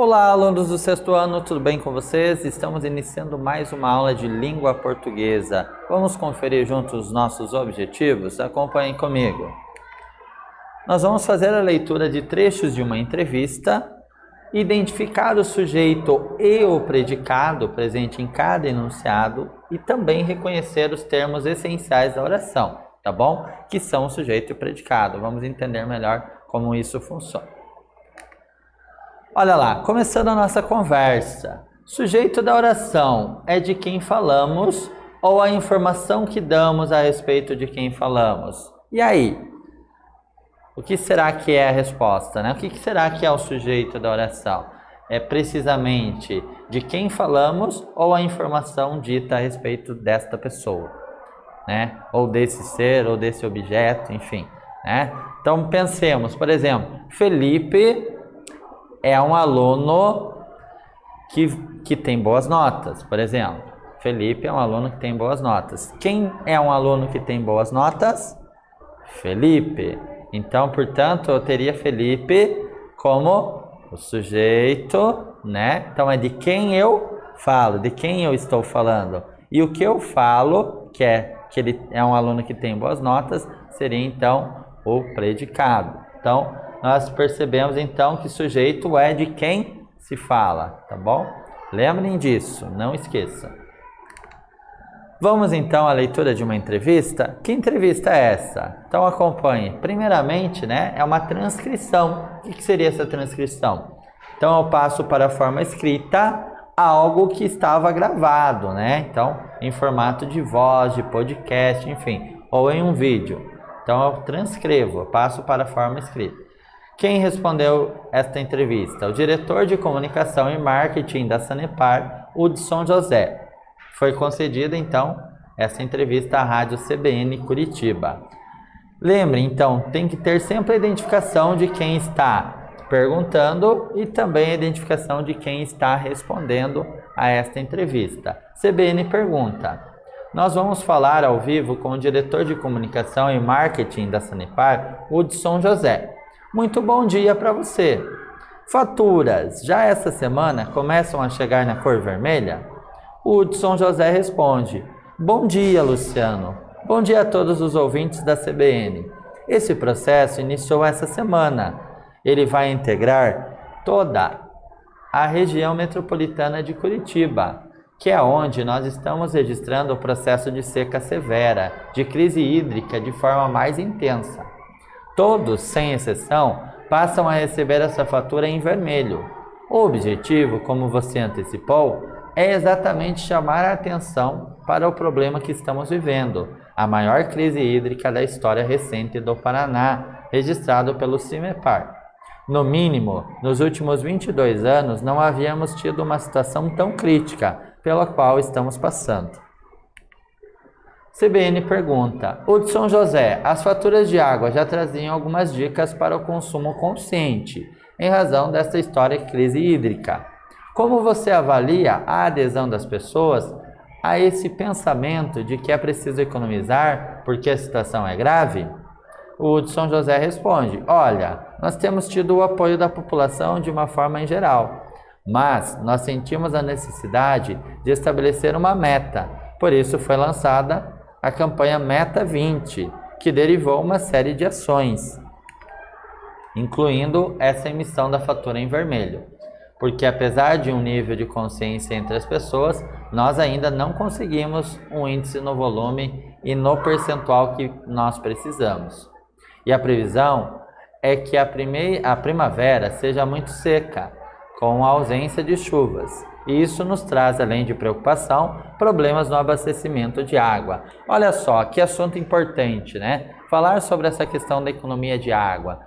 Olá, alunos do sexto ano, tudo bem com vocês? Estamos iniciando mais uma aula de língua portuguesa. Vamos conferir juntos os nossos objetivos? Acompanhem comigo. Nós vamos fazer a leitura de trechos de uma entrevista, identificar o sujeito e o predicado presente em cada enunciado e também reconhecer os termos essenciais da oração, tá bom? Que são o sujeito e o predicado. Vamos entender melhor como isso funciona. Olha lá, começando a nossa conversa. Sujeito da oração é de quem falamos ou a informação que damos a respeito de quem falamos? E aí? O que será que é a resposta, né? O que será que é o sujeito da oração? É precisamente de quem falamos ou a informação dita a respeito desta pessoa, né? Ou desse ser, ou desse objeto, enfim, né? Então pensemos, por exemplo, Felipe é um aluno que tem boas notas, por exemplo. Felipe é um aluno que tem boas notas. Quem é um aluno que tem boas notas? Felipe. Então, portanto, eu teria Felipe como o sujeito, né? Então, é de quem eu falo, de quem eu estou falando. E o que eu falo, que ele é um aluno que tem boas notas, seria, então, o predicado. Então, nós percebemos então que sujeito é de quem se fala, tá bom? Lembrem disso, não esqueçam. Vamos então à leitura de uma entrevista. Que entrevista é essa? Então acompanhe. Primeiramente, né, é uma transcrição. O que seria essa transcrição? Então eu passo para a forma escrita algo que estava gravado, né? Então, em formato de voz, de podcast, enfim, ou em um vídeo. Então eu transcrevo, eu passo para a forma escrita. Quem respondeu esta entrevista? O diretor de comunicação e marketing da Sanepar, Hudson José. Foi concedida, então, essa entrevista à Rádio CBN Curitiba. Lembre, então, tem que ter sempre a identificação de quem está perguntando e também a identificação de quem está respondendo a esta entrevista. CBN pergunta: nós vamos falar ao vivo com o diretor de comunicação e marketing da Sanepar, Hudson José. Muito bom dia para você. Faturas, já essa semana começam a chegar na cor vermelha? O Hudson José responde: bom dia, Luciano. Bom dia a todos os ouvintes da CBN. Esse processo iniciou essa semana. Ele vai integrar toda a região metropolitana de Curitiba, que é onde nós estamos registrando o processo de seca severa, de crise hídrica de forma mais intensa. Todos, sem exceção, passam a receber essa fatura em vermelho. O objetivo, como você antecipou, é exatamente chamar a atenção para o problema que estamos vivendo, a maior crise hídrica da história recente do Paraná, registrado pelo CIMEPAR. No mínimo, nos últimos 22 anos, não havíamos tido uma situação tão crítica pela qual estamos passando. CBN pergunta: Hudson José, as faturas de água já traziam algumas dicas para o consumo consciente, em razão desta histórica crise hídrica. Como você avalia a adesão das pessoas a esse pensamento de que é preciso economizar porque a situação é grave? O Hudson José responde: olha, nós temos tido o apoio da população de uma forma em geral, mas nós sentimos a necessidade de estabelecer uma meta, por isso foi lançada a campanha Meta 20, que derivou uma série de ações, incluindo essa emissão da fatura em vermelho. Porque apesar de um nível de consciência entre as pessoas, nós ainda não conseguimos um índice no volume e no percentual que nós precisamos. E a previsão é que a primavera seja muito seca, com a ausência de chuvas. E isso nos traz, além de preocupação, problemas no abastecimento de água. Olha só, que assunto importante, né? Falar sobre essa questão da economia de água.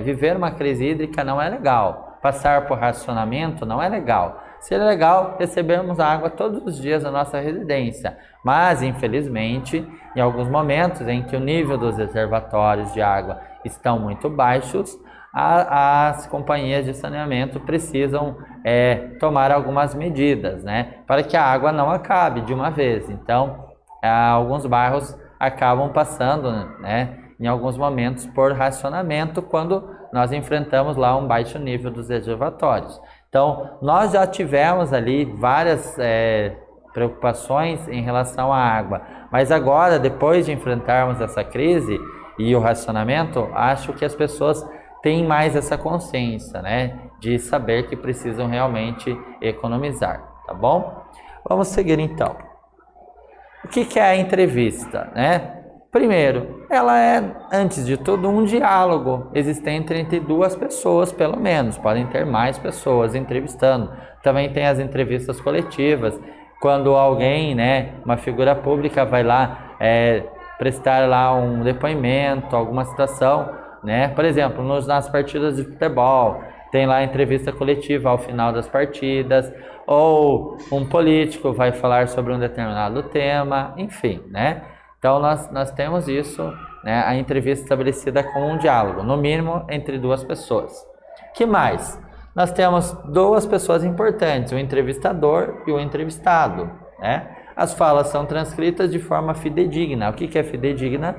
Viver uma crise hídrica não é legal. Passar por racionamento não é legal. Seria legal recebermos água todos os dias na nossa residência. Mas, infelizmente, em alguns momentos em que o nível dos reservatórios de água estão muito baixos, as companhias de saneamento precisam tomar algumas medidas, né, para que a água não acabe de uma vez. Então, alguns bairros acabam passando, né, em alguns momentos por racionamento quando nós enfrentamos lá um baixo nível dos reservatórios. Então, nós já tivemos ali várias preocupações em relação à água, mas agora, depois de enfrentarmos essa crise e o racionamento, acho que as pessoas têm mais essa consciência, né, de saber que precisam realmente economizar, tá bom? Vamos seguir então. O que é a entrevista, né? Primeiro, ela é, antes de tudo, um diálogo existente entre duas pessoas, pelo menos. Podem ter mais pessoas entrevistando. Também tem as entrevistas coletivas, quando alguém, né, uma figura pública vai lá prestar lá um depoimento, alguma situação, né? Por exemplo, nas partidas de futebol, tem lá a entrevista coletiva ao final das partidas, ou um político vai falar sobre um determinado tema, enfim, né? Então, nós temos isso, né, a entrevista estabelecida com um diálogo, no mínimo entre duas pessoas. Que mais? Nós temos duas pessoas importantes, o entrevistador e o entrevistado, né? As falas são transcritas de forma fidedigna. O que é fidedigna?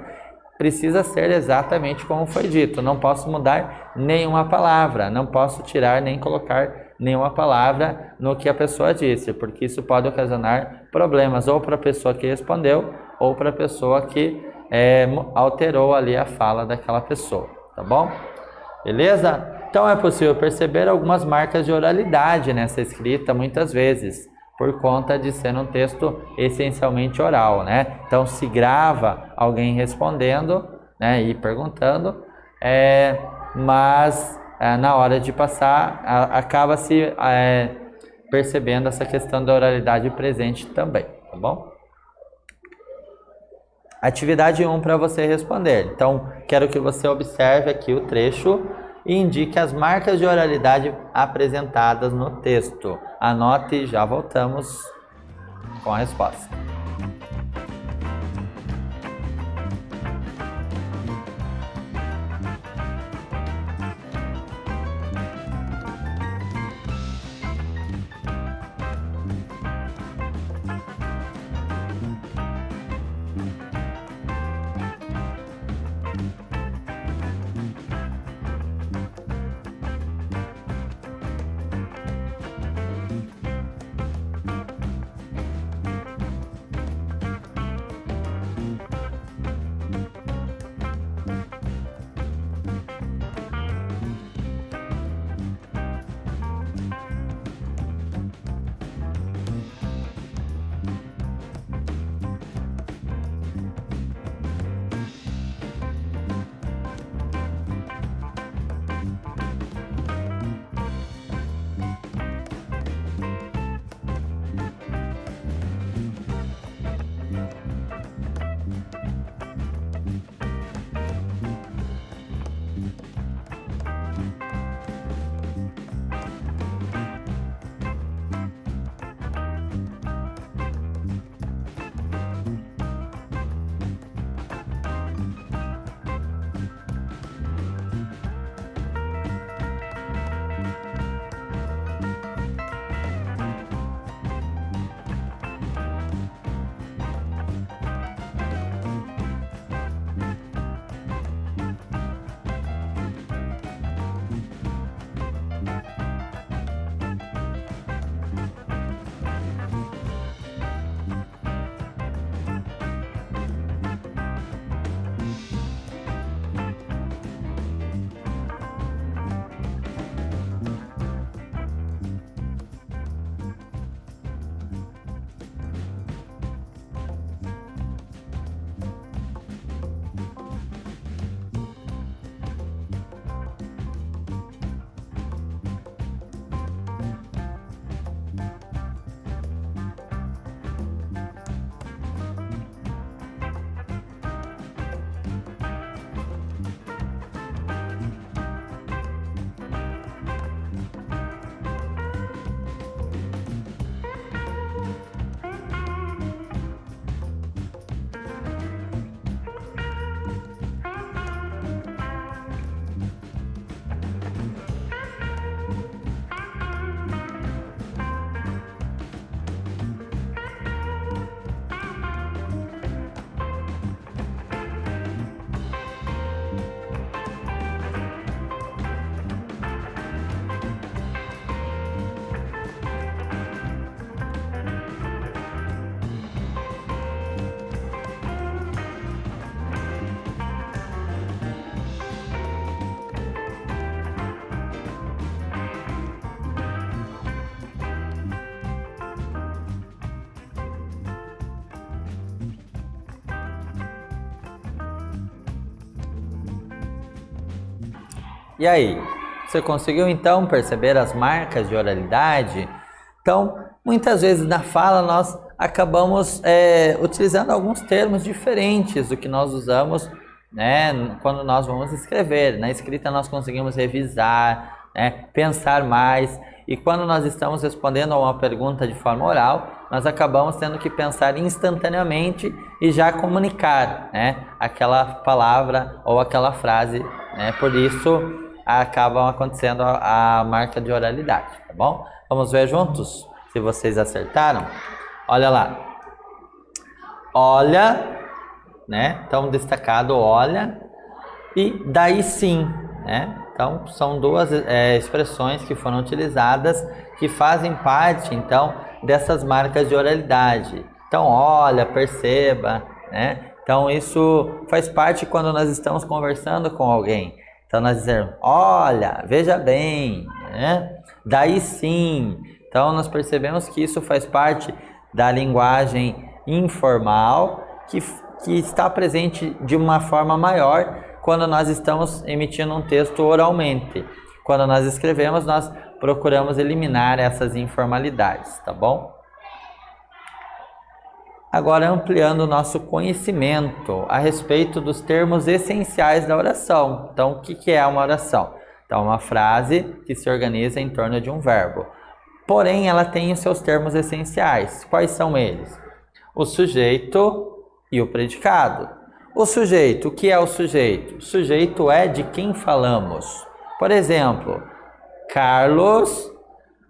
Precisa ser exatamente como foi dito. Não posso mudar nenhuma palavra, não posso tirar nem colocar nenhuma palavra no que a pessoa disse, porque isso pode ocasionar problemas ou para a pessoa que respondeu ou para a pessoa que alterou ali a fala daquela pessoa, tá bom? Beleza? Então é possível perceber algumas marcas de oralidade nessa escrita muitas vezes, por conta de ser um texto essencialmente oral, né? Então se grava alguém respondendo, né, e perguntando, mas na hora de passar acaba-se percebendo essa questão da oralidade presente também, tá bom? Atividade 1 para você responder. Então, quero que você observe aqui o trecho e indique as marcas de oralidade apresentadas no texto. Anote e já voltamos com a resposta. E aí, você conseguiu então perceber as marcas de oralidade? Então, muitas vezes na fala nós acabamos utilizando alguns termos diferentes do que nós usamos, né, quando nós vamos escrever. Na escrita nós conseguimos revisar, né, pensar mais, e quando nós estamos respondendo a uma pergunta de forma oral, nós acabamos tendo que pensar instantaneamente e já comunicar, né, aquela palavra ou aquela frase, né, por isso acabam acontecendo a marca de oralidade, tá bom? Vamos ver juntos se vocês acertaram? Olha lá. Olha, né? Então, destacado olha e daí sim, né? Então, são duas expressões que foram utilizadas que fazem parte, então, dessas marcas de oralidade. Então, olha, perceba, né? Então, isso faz parte quando nós estamos conversando com alguém. Então, nós dizemos, olha, veja bem, né? Daí sim. Então, nós percebemos que isso faz parte da linguagem informal que está presente de uma forma maior quando nós estamos emitindo um texto oralmente. Quando nós escrevemos, nós procuramos eliminar essas informalidades, tá bom? Agora, ampliando o nosso conhecimento a respeito dos termos essenciais da oração. Então, o que é uma oração? Então, uma frase que se organiza em torno de um verbo. Porém, ela tem os seus termos essenciais. Quais são eles? O sujeito e o predicado. O sujeito, o que é o sujeito? O sujeito é de quem falamos. Por exemplo, Carlos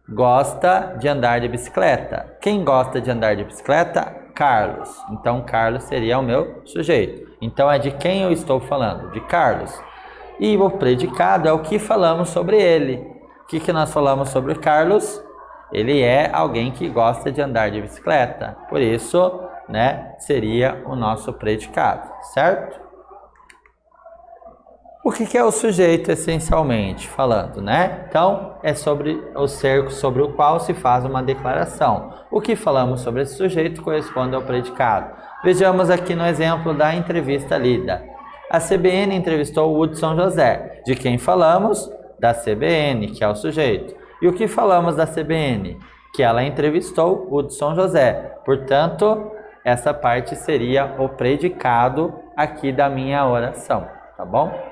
gosta de andar de bicicleta. Quem gosta de andar de bicicleta? Carlos. Então, Carlos seria o meu sujeito. Então, é de quem eu estou falando? De Carlos. E o predicado é o que falamos sobre ele. O que nós falamos sobre Carlos? Ele é alguém que gosta de andar de bicicleta. Por isso, né, seria o nosso predicado, certo? O que é o sujeito, essencialmente falando, né? Então, é sobre o cerco sobre o qual se faz uma declaração. O que falamos sobre esse sujeito corresponde ao predicado. Vejamos aqui no exemplo da entrevista lida. A CBN entrevistou o Hudson José. De quem falamos? Da CBN, que é o sujeito. E o que falamos da CBN? Que ela entrevistou o Hudson José. Portanto, essa parte seria o predicado aqui da minha oração, tá bom?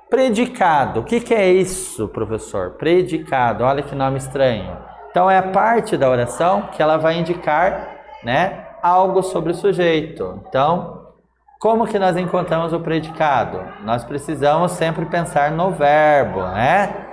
Predicado, o que é isso, professor? Predicado, olha que nome estranho. Então, é a parte da oração que ela vai indicar, né, algo sobre o sujeito. Então, como que nós encontramos o predicado? Nós precisamos sempre pensar no verbo, né?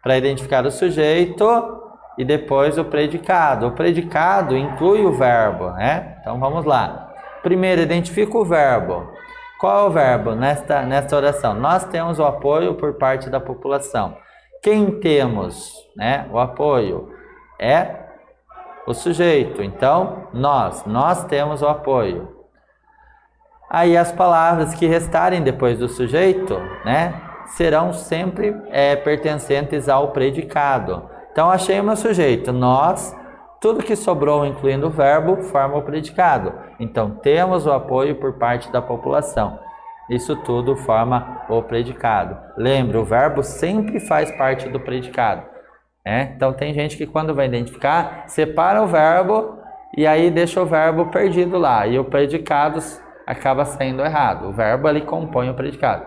Para identificar o sujeito e depois o predicado. O predicado inclui o verbo, né? Então, vamos lá. Primeiro, identifica o verbo. Qual é o verbo nesta oração? Nós temos o apoio por parte da população. Quem temos, né, o apoio? É o sujeito. Então, nós temos o apoio. Aí as palavras que restarem depois do sujeito, né, serão sempre pertencentes ao predicado. Então, achei o meu sujeito. Nós, tudo que sobrou, incluindo o verbo, forma o predicado. Então, temos o apoio por parte da população. Isso tudo forma o predicado. Lembre, o verbo sempre faz parte do predicado. Então, tem gente que quando vai identificar, separa o verbo e aí deixa o verbo perdido lá. E o predicado acaba saindo errado. O verbo ali compõe o predicado.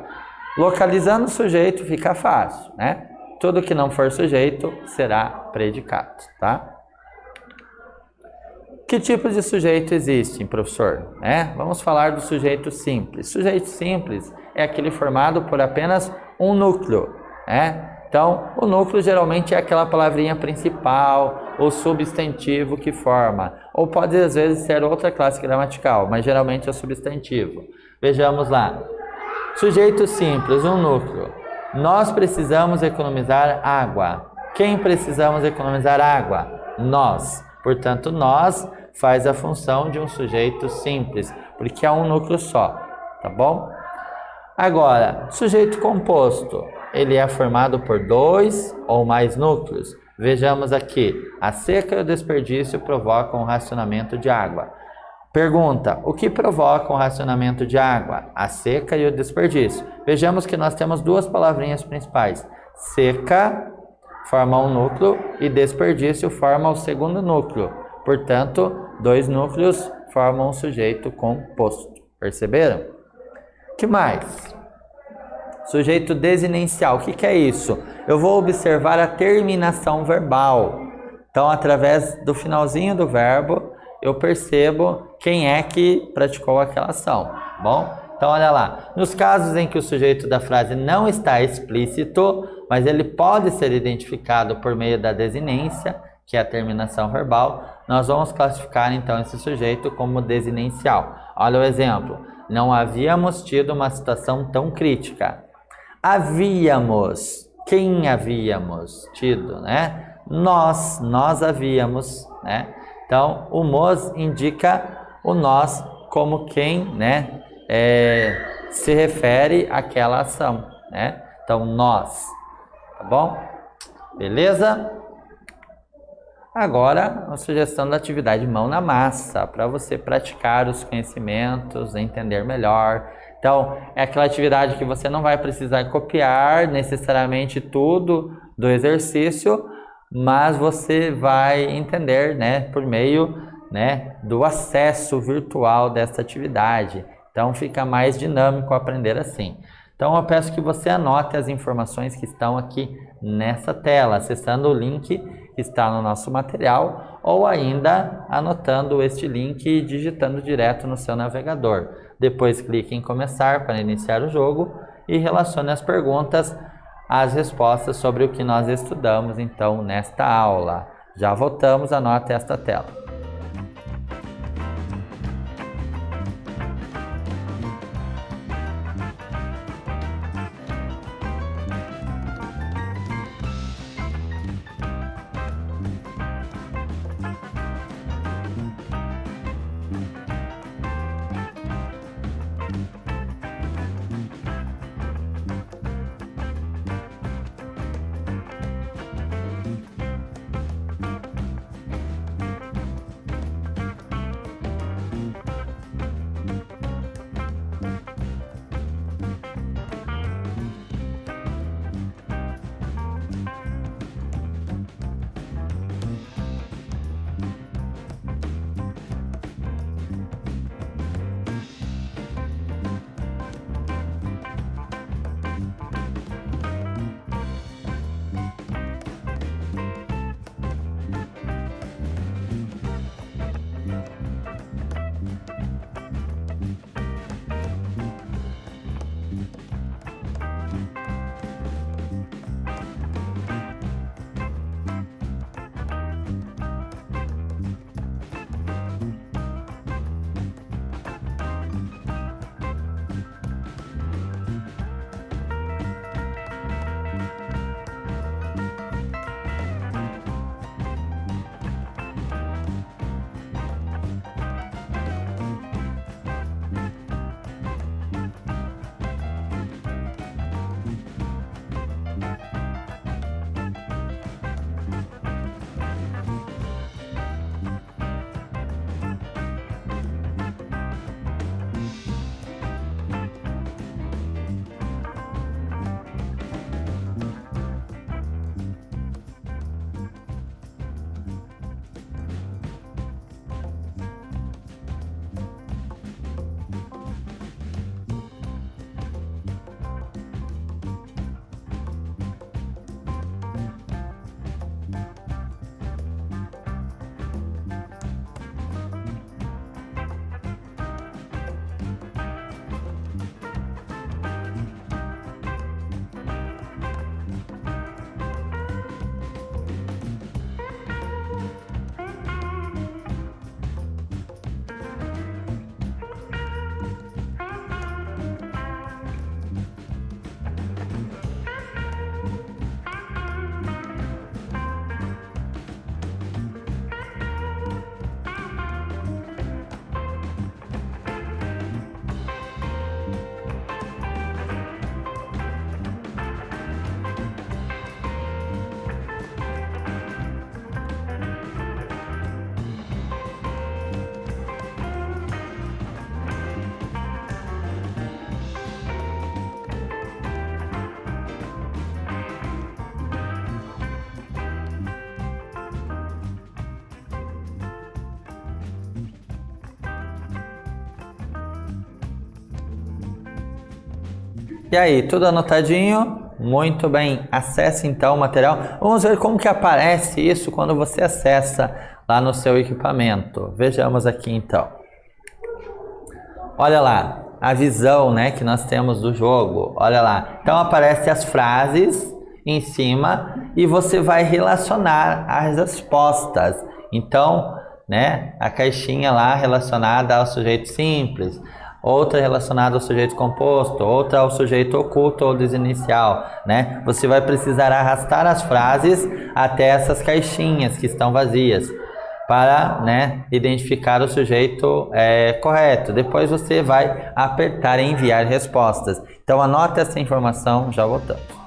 Localizando o sujeito fica fácil, né? Tudo que não for sujeito será predicado, tá? Que tipos de sujeito existem, professor? Vamos falar do sujeito simples. Sujeito simples é aquele formado por apenas um núcleo, Então, o núcleo geralmente é aquela palavrinha principal, ou substantivo que forma. Ou pode, às vezes, ser outra classe gramatical, mas geralmente é o substantivo. Vejamos lá. Sujeito simples, um núcleo. Nós precisamos economizar água. Quem precisamos economizar água? Nós. Portanto, nós faz a função de um sujeito simples, porque é um núcleo só, tá bom? Agora, sujeito composto, ele é formado por 2 ou mais núcleos. Vejamos aqui, a seca e o desperdício provocam o racionamento de água. Pergunta: o que provoca o racionamento de água? A seca e o desperdício. Vejamos que nós temos duas palavrinhas principais. Seca forma um núcleo e desperdício forma o segundo núcleo. Portanto, dois núcleos formam um sujeito composto. Perceberam? O que mais? Sujeito desinencial. O que é isso? Eu vou observar a terminação verbal. Então, através do finalzinho do verbo, eu percebo quem é que praticou aquela ação. Bom? Então, olha lá. Nos casos em que o sujeito da frase não está explícito, mas ele pode ser identificado por meio da desinência, que é a terminação verbal, nós vamos classificar então esse sujeito como desinencial. Olha o exemplo. Não havíamos tido uma situação tão crítica. Havíamos. Quem havíamos tido, né? Nós havíamos, né? Então, o mos indica o nós como quem, né? Se refere àquela ação, né? Então, nós, tá bom? Beleza? Agora, uma sugestão da atividade mão na massa, para você praticar os conhecimentos, entender melhor. Então, é aquela atividade que você não vai precisar copiar necessariamente tudo do exercício, mas você vai entender, né, por meio, né, do acesso virtual dessa atividade. Então, fica mais dinâmico aprender assim. Então, eu peço que você anote as informações que estão aqui nessa tela, acessando o link que está no nosso material, ou ainda anotando este link e digitando direto no seu navegador. Depois clique em começar para iniciar o jogo e relacione as perguntas às respostas sobre o que nós estudamos então nesta aula. Já voltamos, anote esta tela. E aí, tudo anotadinho? Muito bem, acesse então o material. Vamos ver como que aparece isso quando você acessa lá no seu equipamento. Vejamos aqui então. Olha lá, a visão, né, que nós temos do jogo. Olha lá, então aparecem as frases em cima e você vai relacionar as respostas. Então, né, a caixinha lá relacionada ao sujeito simples, outra relacionada ao sujeito composto, outra ao sujeito oculto ou desinicial, né? Você vai precisar arrastar as frases até essas caixinhas que estão vazias para, né, identificar o sujeito correto. Depois você vai apertar em enviar respostas. Então anote essa informação, já voltamos.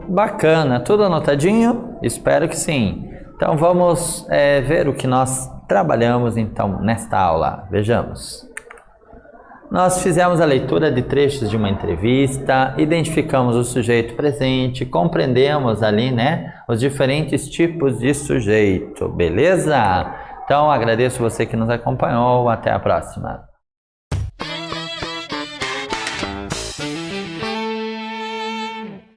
Bacana, tudo anotadinho? Espero que sim. Então vamos ver o que nós trabalhamos então nesta aula. Vejamos. Nós fizemos a leitura de trechos de uma entrevista, identificamos o sujeito presente, compreendemos ali, né, os diferentes tipos de sujeito, beleza? Então agradeço você que nos acompanhou, até a próxima.